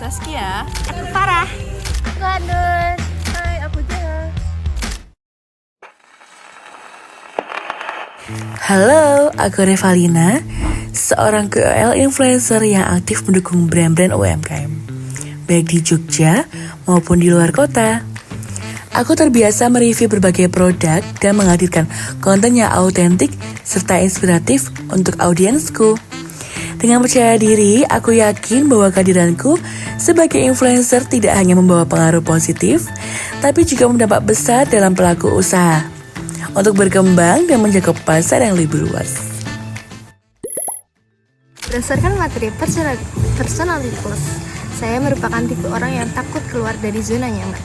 Saskia. Aku Farah. Aku Anus. Hai, aku Jaya. Halo, aku Revalina, seorang KOL influencer yang aktif mendukung brand-brand UMKM, baik di Jogja maupun di luar kota. Aku terbiasa mereview berbagai produk dan menghadirkan konten yang autentik serta inspiratif untuk audiensku. Dengan percaya diri, aku yakin bahwa kehadiranku sebagai influencer tidak hanya membawa pengaruh positif, tapi juga berdampak besar dalam pelaku usaha untuk berkembang dan menjaga pasar yang lebih luas. Berdasarkan materi personality plus, saya merupakan tipe orang yang takut keluar dari zona nyaman.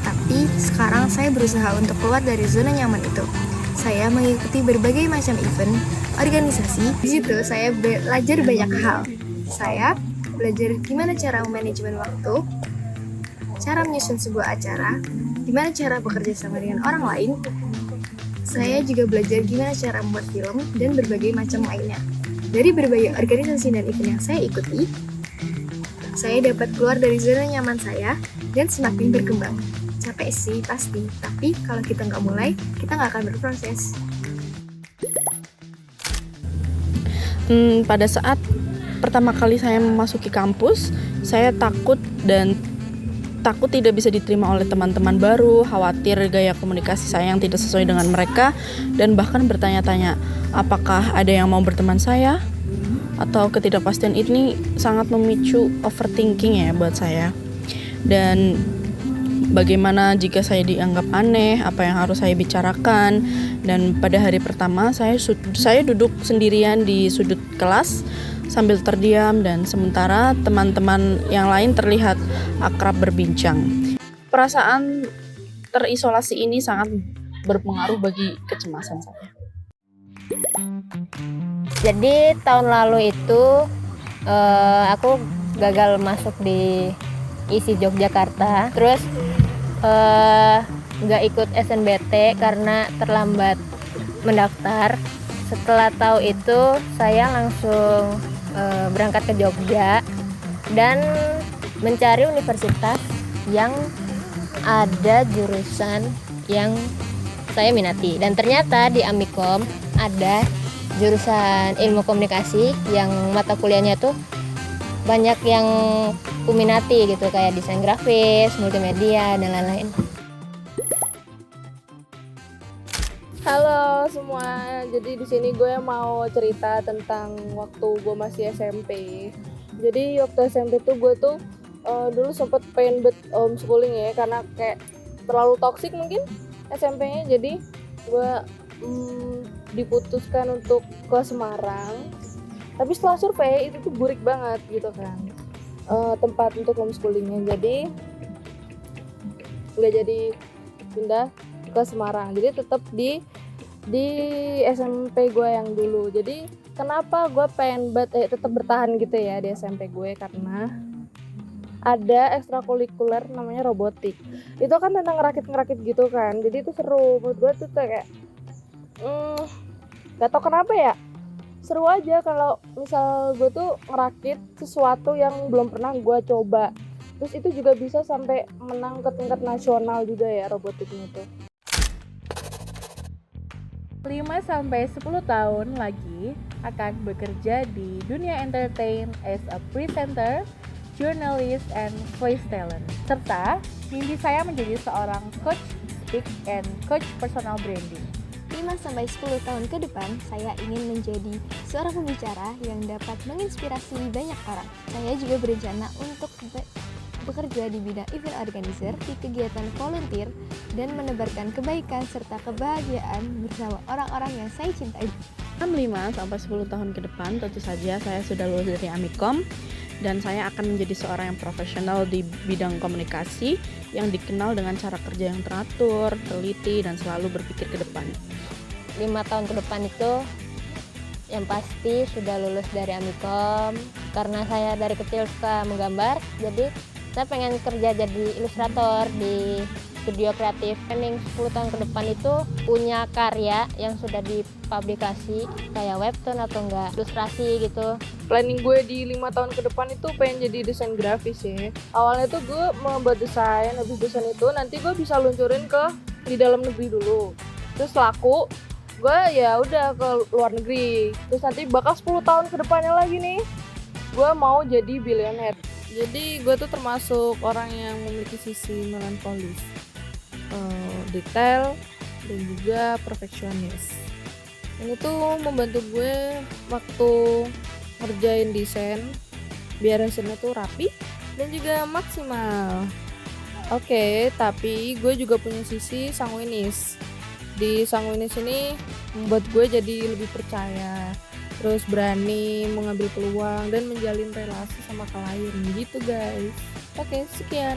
Tapi sekarang saya berusaha untuk keluar dari zona nyaman itu. Saya mengikuti berbagai macam event, organisasi. Di situ saya belajar banyak hal. Saya belajar gimana cara memanajemen waktu, cara menyusun sebuah acara, gimana cara bekerja sama dengan orang lain. Saya juga belajar gimana cara membuat film dan berbagai macam lainnya. Dari berbagai organisasi dan event yang saya ikuti, saya dapat keluar dari zona nyaman saya dan semakin berkembang. Capek sih pasti, tapi kalau kita nggak mulai, kita nggak akan berproses. Pada saat pertama kali saya memasuki kampus, saya takut tidak bisa diterima oleh teman-teman baru, khawatir gaya komunikasi saya yang tidak sesuai dengan mereka, dan bahkan bertanya-tanya, apakah ada yang mau berteman saya? Atau ketidakpastian ini sangat memicu overthinking ya buat saya. Dan bagaimana jika saya dianggap aneh, apa yang harus saya bicarakan. Dan pada hari pertama saya duduk sendirian di sudut kelas sambil terdiam, dan sementara teman-teman yang lain terlihat akrab berbincang. Perasaan terisolasi ini sangat berpengaruh bagi kecemasan saya. Jadi tahun lalu itu aku gagal masuk di ISI Yogyakarta. Terus nggak ikut SNBT karena terlambat mendaftar. Setelah tahu itu saya langsung berangkat ke Jogja dan mencari universitas yang ada jurusan yang saya minati. Dan ternyata di Amikom ada jurusan ilmu komunikasi yang mata kuliahnya tuh banyak yang kuminati gitu, kayak desain grafis, multimedia, dan lain-lain. Halo semua, jadi di sini gue mau cerita tentang waktu gue masih SMP. Jadi waktu SMP tuh gue tuh dulu sempet pengen homeschooling ya, karena kayak terlalu toksik mungkin SMP-nya. Jadi gue diputuskan untuk ke Semarang. Tapi setelah survei itu tuh burik banget gitu kan tempat untuk homeschoolingnya. Jadi nggak jadi pindah ke Semarang, jadi tetap di SMP gue yang dulu. Jadi kenapa gue pengen tetap bertahan gitu ya di SMP gue, karena ada ekstrakurikuler namanya robotik. Itu kan tentang ngerakit gitu kan, jadi itu seru. Menurut gue tuh kayak gak tau kenapa ya, seru aja kalau misal gue tuh ngerakit sesuatu yang belum pernah gue coba. Terus itu juga bisa sampai menang ke tingkat nasional juga ya robotiknya tuh. 5-10 tahun lagi akan bekerja di dunia entertain as a presenter, journalist, and voice talent. Serta mimpi saya menjadi seorang coach speak and coach personal branding. 5-10 tahun ke depan, saya ingin menjadi seorang pembicara yang dapat menginspirasi banyak orang. Saya juga berencana untuk bekerja di bidang event organizer, di kegiatan volunteer, dan menebarkan kebaikan serta kebahagiaan bersama orang-orang yang saya cintai. 5-10 tahun ke depan tentu saja saya sudah lulus dari Amikom, dan saya akan menjadi seorang yang profesional di bidang komunikasi yang dikenal dengan cara kerja yang teratur, teliti, dan selalu berpikir ke depan. 5 tahun ke depan itu yang pasti sudah lulus dari Amikom. Karena saya dari kecil suka menggambar, jadi saya pengen kerja jadi ilustrator di studio kreatif. Planning 10 tahun ke depan itu punya karya yang sudah dipublikasi, kayak webtoon atau enggak ilustrasi gitu. planning gue di 5 tahun ke depan itu pengen jadi desain grafis ya. Awalnya tuh gue mau buat desain, habis desain itu nanti gue bisa luncurin ke di dalam negeri dulu. Terus laku, gue ya udah ke luar negeri. Terus nanti bakal 10 tahun ke depannya lagi nih, gue mau jadi billionaire. Jadi gue tuh termasuk orang yang memiliki sisi melankolis, detail dan juga perfeksionis. Ini tuh membantu gue waktu ngerjain desain biar hasilnya tuh rapi dan juga maksimal. Oke, tapi gue juga punya sisi sanguinis. Di sanguinis ini membuat gue jadi lebih percaya, terus berani mengambil peluang dan menjalin relasi sama klien gitu guys. Oke, sekian.